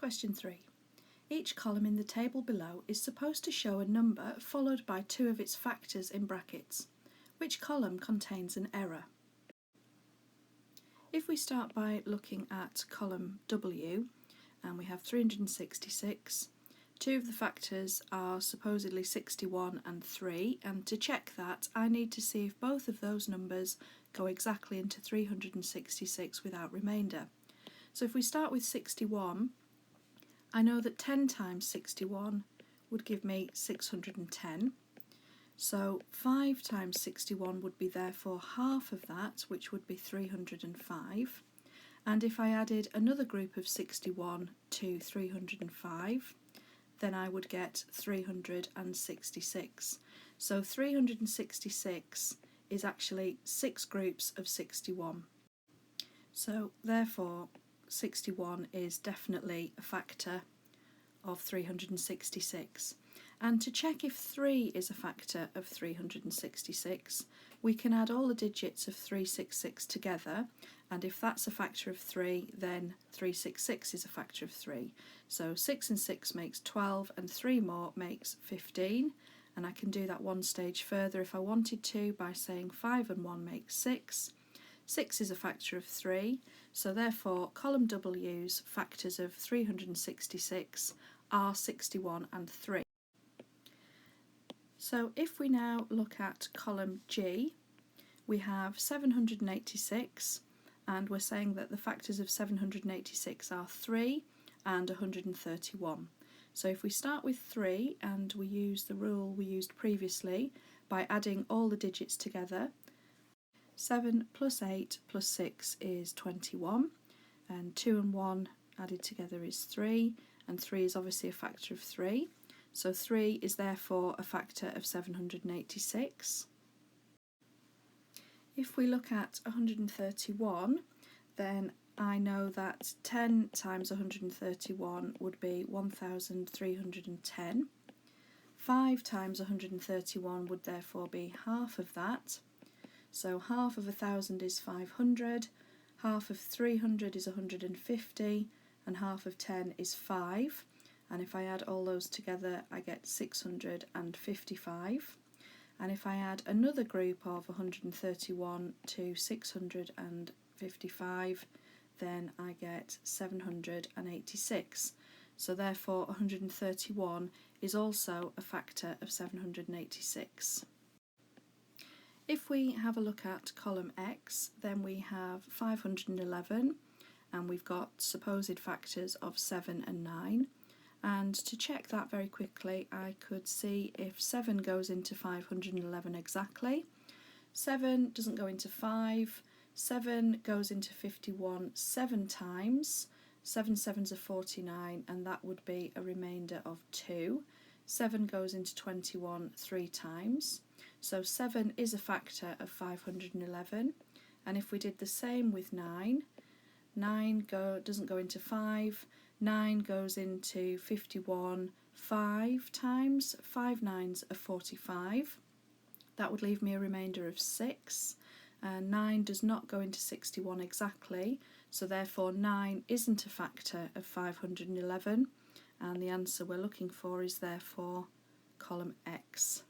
Question 3. Each column in the table below is supposed to show a number followed by two of its factors in brackets. Which column contains an error? If we start by looking at column W, and we have 366, two of the factors are supposedly 61 and 3, and to check that I need to see if both of those numbers go exactly into 366 without remainder. So if we start with 61, I know that 10 times 61 would give me 610. So 5 times 61 would be therefore half of that, which would be 305. And if I added another group of 61 to 305, then I would get 366. So 366 is actually 6 groups of 61. So therefore 61 is definitely a factor of 366. And to check if 3 is a factor of 366, we can add all the digits of 366 together, and if that's a factor of 3, then 366 is a factor of 3. So 6 and 6 makes 12, and 3 more makes 15, and I can do that one stage further if I wanted to by saying 5 and 1 makes 6. 6 is a factor of 3, so therefore column W's factors of 366 are 61 and 3. So if we now look at column G, we have 786, and we're saying that the factors of 786 are 3 and 131. So if we start with 3 and we use the rule we used previously by adding all the digits together, 7 plus 8 plus 6 is 21, and 2 and 1 added together is 3, and 3 is obviously a factor of 3. So 3 is therefore a factor of 786. If we look at 131, then I know that 10 times 131 would be 1310. 5 times 131 would therefore be half of that. So half of 1000 is 500, half of 300 is 150, and half of 10 is 5. And if I add all those together, I get 655. And if I add another group of 131 to 655, then I get 786. So therefore 131 is also a factor of 786. If we have a look at column X, then we have 511, and we've got supposed factors of 7 and 9. And to check that very quickly, I could see if 7 goes into 511 exactly. 7 doesn't go into 5, 7 goes into 51 7 times, 7 sevens are 49, and that would be a remainder of 2. 7 goes into 21 3 times, so 7 is a factor of 511, and if we did the same with 9, 9 doesn't go into 5, 9 goes into 51 5 times, 5 nines are 45. That would leave me a remainder of 6. 9 does not go into 61 exactly, so therefore 9 isn't a factor of 511, and the answer we're looking for is therefore column X.